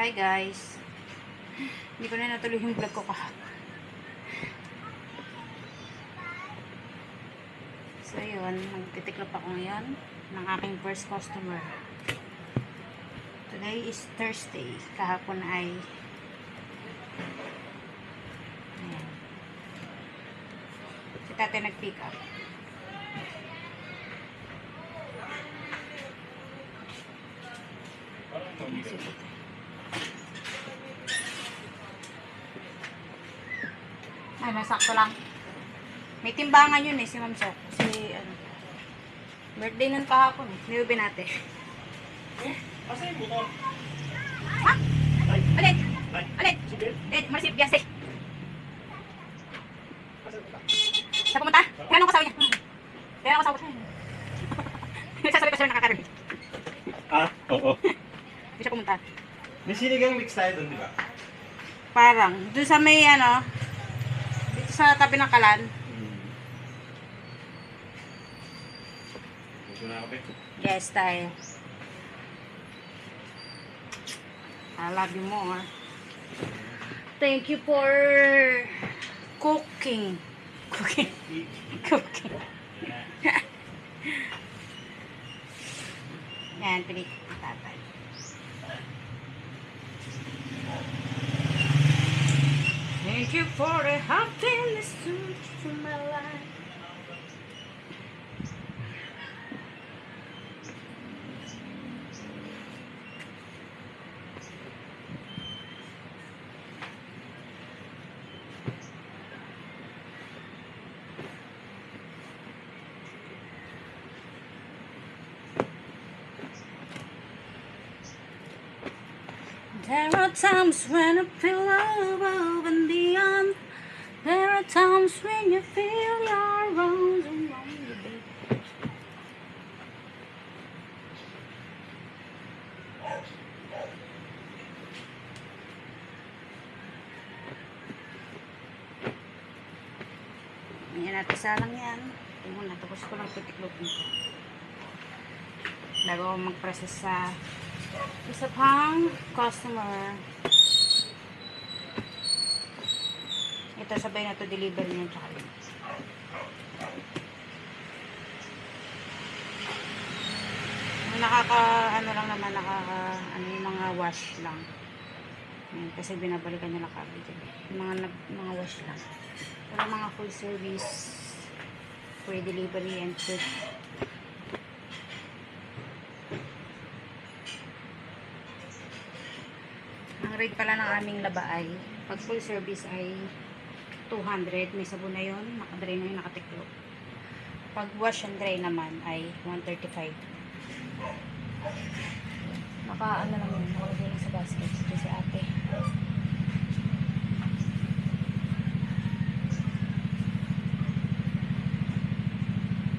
Hi guys. Hindi ko na natuloy yung vlog ko kahapon. So yun, nagtitiklop ako ngayon ng aking first customer. Today is Thursday. Kahapon ay ayan. Si tate nag-pick up. Ay, nasakto lang. May timbangan yun eh, si Ma'am Sok. Si, ano, birthday nun kahapon eh. Niubi natin. Asa yung motor? Ha? Alin? Ay. Alin? Sige. Marisip, biyanse. Asa yung motor? Sa pumunta? Tinanong ko sa niya. Tinanong ko sa niya. Nagsasabi ko siya nakakarinig. Ah, oo. Hindi siya pumunta. May sinigang mix tayo doon, di ba? Parang, doon sa may ano, dito sa tabi ng kalan. Gusto na ako, Yes, tayo. I love you more. Thank you for cooking. Cooking. Cooking. Yan, pinik tatay. Thank you for the happiness to my life. There are times when I feel above and beyond. There are times when you feel you're wrong and wrong to be. Ayan natin salang yan. Ito muna, tapos ko lang titiklopin ko. Bago ako mag-process sa isa pang customer. Ito sabay na to deliver niya tsaka yun. Ano lang naman ano yung mga wash lang. Ayan, kasi binabalikan nila kagad dyan. Yung mga wash lang. Wala mga full service free delivery and food. Ang rate pala ng aming laba ay pag full service ay 200, may sabon na yun, nakadry na yun, nakatiklo. Pag wash and dry naman ay 135. Ano lang yun, nakalagay lang sa basket. Ito si ate.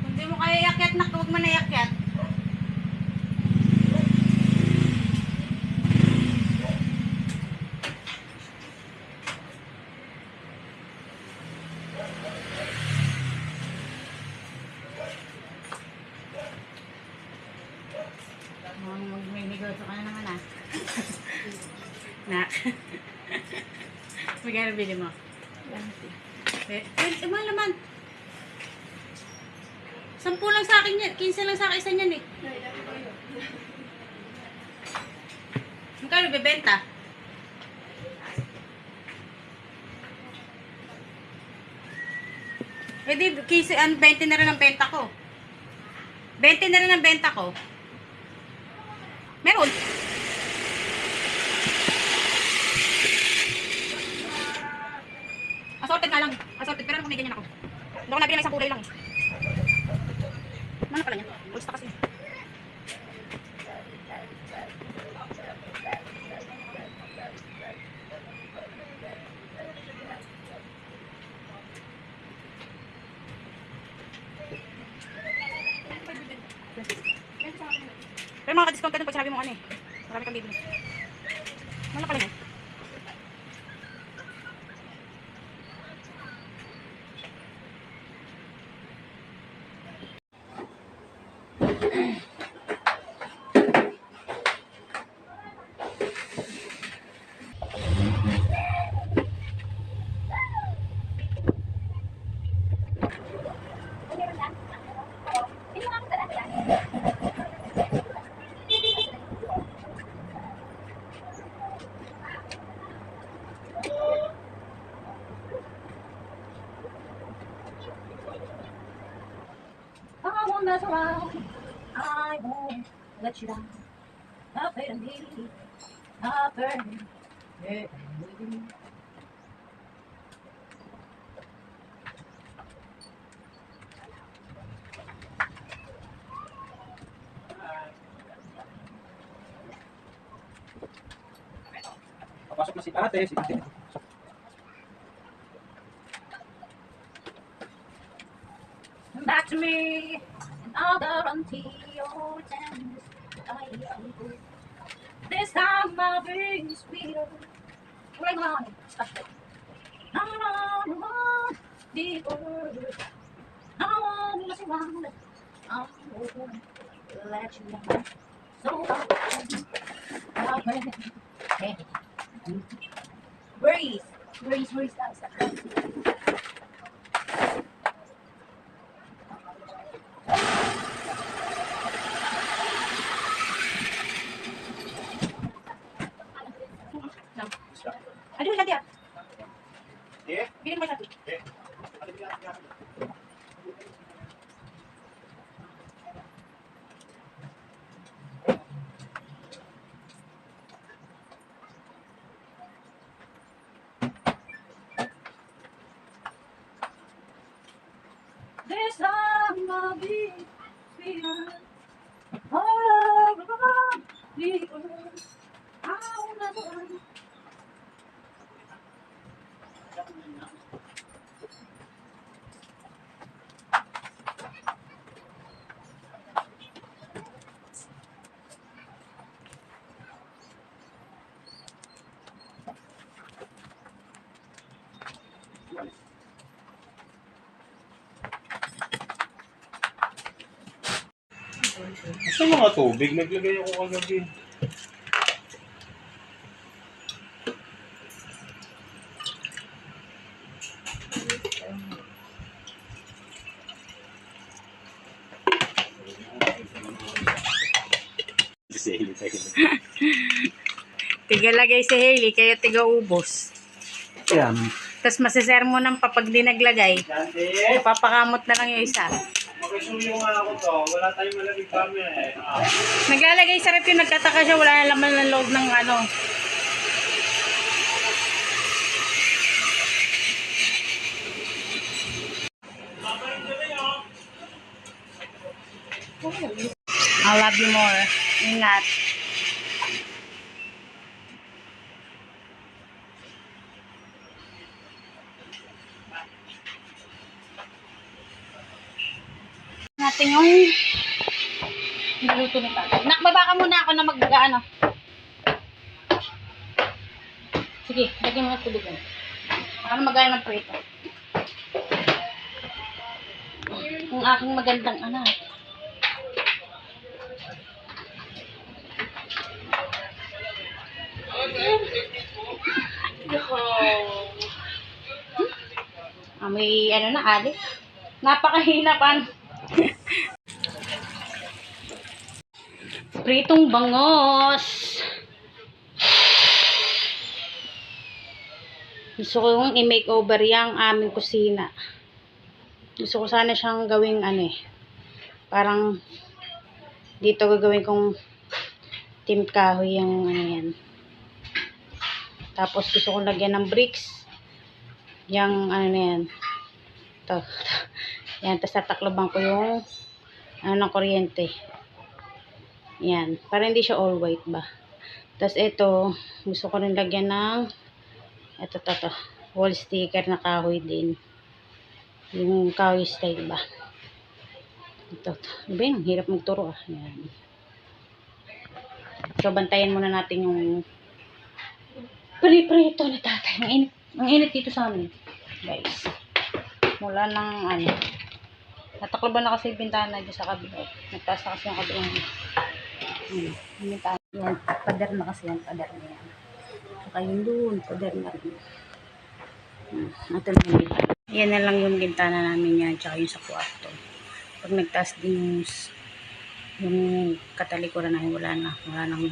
Kung di mo kaya iakyat, huwag mo na iakyat. May negosyo ka na naman ah. Nak. Magkano bili mo? 20. Mahal naman. 10 lang sa akin yan. 15 lang sa akin isa niyan eh. Magkano bibenta? Eh di, 20 na rin ang benta ko. 20 na rin ang benta ko. Meron. Assorted nga lang. Assorted. Pero kung may ganyan ako. Hindi ko nabili ng isang kulay lang eh. Ano pala niya? Ulsta kasi. Pero mga ka-discount ka dun pag sinabi mo ano eh. Marami kang bibili. Ano pala niya? around. I won't let you down. Afraid of me, afraid of me. Papasok na si ate. Si ate. Come back to me, and I'll guarantee your tenderness. This time I'll be sweeter. Bring on, stop. No, no, no, no, deeper. No one mess around. I'm gonna let you down. So I'll hey. Breathe, breathe, breathe, stop. No. Ano yung lagi ah? Eh? Bilhin mo lagi. Eh? Ate, bigyan ka. This time I'll be sweeter. Oh, deeper. I'll never. Sa mga tubig, naglagay ako kagabi. Tigalagay si Hailey, kaya tiga-ubos. Yan. Tapos masisermonan pa pag di naglagay. Dante, Papakamot na lang yung isa. makisuyo nga ako to. Wala tayong malamig kami eh. Naglalagay sa rep yung nagtataka siya, wala na laman ng loob ng ano. I love you more. Ingat. Natin yung niluto ni Tatay. Nakbaba ka muna ako na mag-ano. Sige, lagyan mo ng tubig yan. Baka na mag-ano ng prito. Yung aking magandang anak. May ano na, adik. Napakahina pa. Pritong bangos. Gusto ko yung i-makeover yung aming kusina. Gusto ko sana siyang gawing ano eh. Parang dito gagawin kong team kahoy yung ano yan. Tapos gusto kong lagyan ng bricks. Yung ano na yan. Ito. Yan. Tapos tatakloban ko yung ano ng kuryente. Yan. Para hindi siya all white ba. Tapos ito. Gusto ko rin lagyan ng ito. Wall sticker na kahoy din. Yung kahoy style ba. Ito. Ano ba yun? Hirap magturo ah. Yan. So bantayan muna natin yung prito ni Tatay. Ang init dito sa amin. Guys. Mula ng ano. Natakloban na kasi yung bintana dito sa kabila. Nagtaas na kasi yung kabilang. Yung bintana. Yan. Pader na kasi yan. Pader na yan. Saka yun doon. Pader na rin. Ito na yung bintana. Yan na lang yung bintana namin yan. Tsaka yung sa kwarto. Pag nagtaas din yung katalikuran namin, wala nang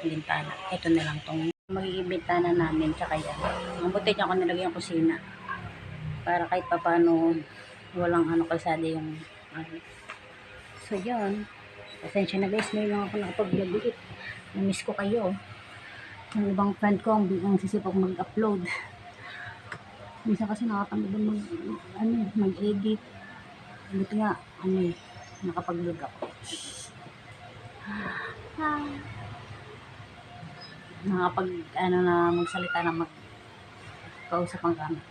bintana. Ito na lang tong magiging bintana namin, tsaka yan. Ang buti niya ako nilagay yung kusina para kahit papano walang ano kalsada yung ano. So yun, pasensya na guys, may lang ako nakapag-vlog ulit. Na-miss ko kayo. Yung ibang friend ko ang sisipag mag-upload. Minsan kasi nakakapagod mag-edit. Buti nga, nakapag-vlog ako. Nakapag, na magsalita na magkausap ang camera.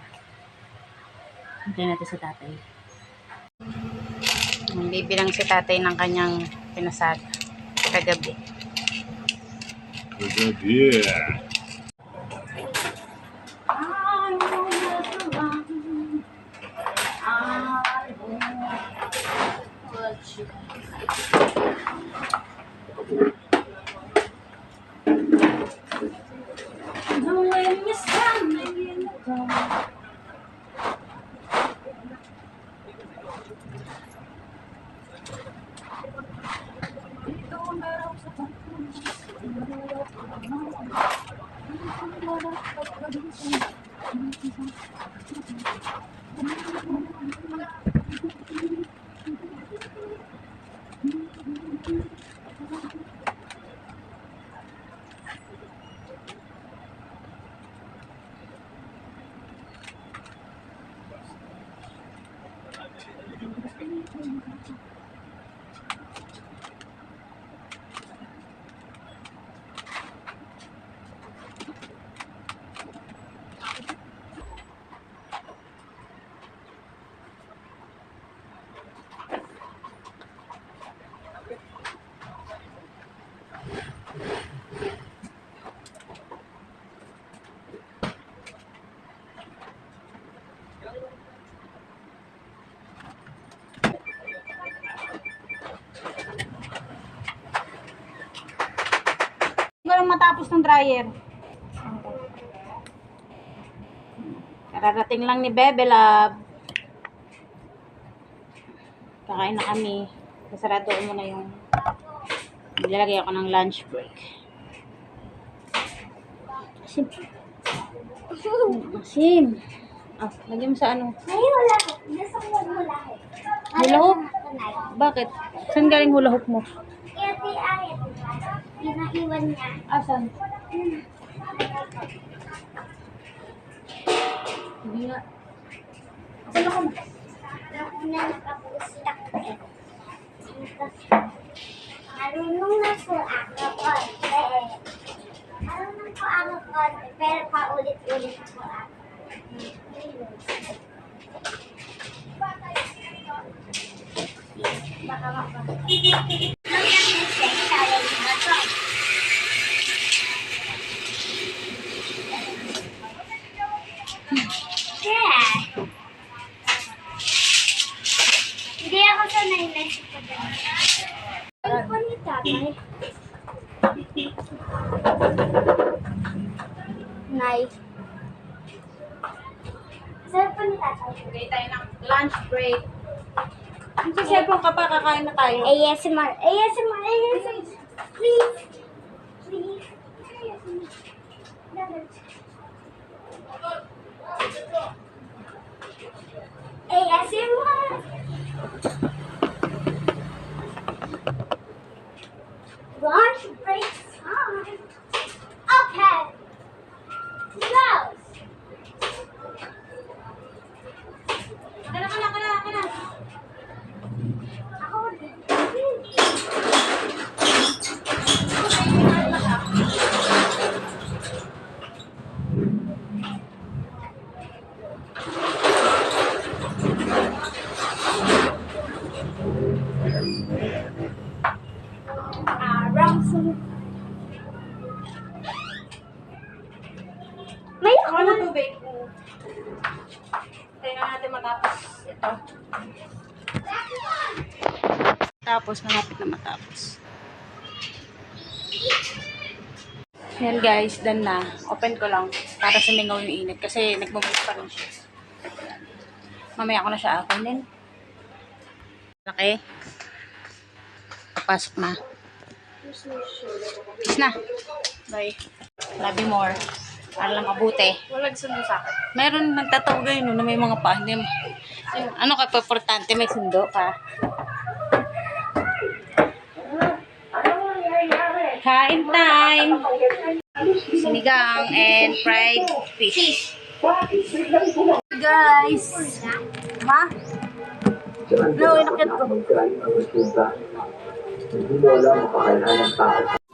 Hintayin natin si tatay. Bibilang si tatay ng kanyang pinasada kagabi. Yeah. Siguro matapos ng dryer. Kararating lang ni Bebe Love. Kakain na kami. Kasarado ko muna yung nilalagay ako ng lunch break. Asim. Asim. Ah, lagyan mo sa ano? May hula hoop. Gusto ko mag-hula hoop. Hula hoop? Bakit? Saan galing hula hoop mo? Iti ay. Pinaiwan niya. Asan? Hindi nga. Saan ako mag- Una nakapusitak eh. Marunong na po ako konti. Marunong po ako konti. Pero paulit-ulit po ako. Baka mapapagod. Yeah. Hindi ako sanay na sa pagkakas. Ano po ni tatay? Nay. Saan po ni tatay? Bigay tayo ng lunch break. Ang cellphone ka pa, kakain na tayo. ASMR. ASMR. ASMR. Please. Please. ASMR. Lunch break time. Open. Close. Kana. Ako Ramsey. May Ako na tubig. Tayo na natin matapos ito. Tapos, malapit na matapos. Yan guys, done na. Open ko lang para sumingaw yung init kasi nagmumulot pa rin siya. Yan. Mamaya ko na siya akunin. Laki. Papasok na. Kiss na. Bye. Love you more. Para lang mabuti. Walang sundo sa akin. Meron nagtatawag ngayon na may mga pa. Hindi, ano ka pa importante, may sundo ka. Kain time! Sinigang and fried fish. Guys! Ha? No, inakit ko. Hindi mo alam ang kakayahan ng tao.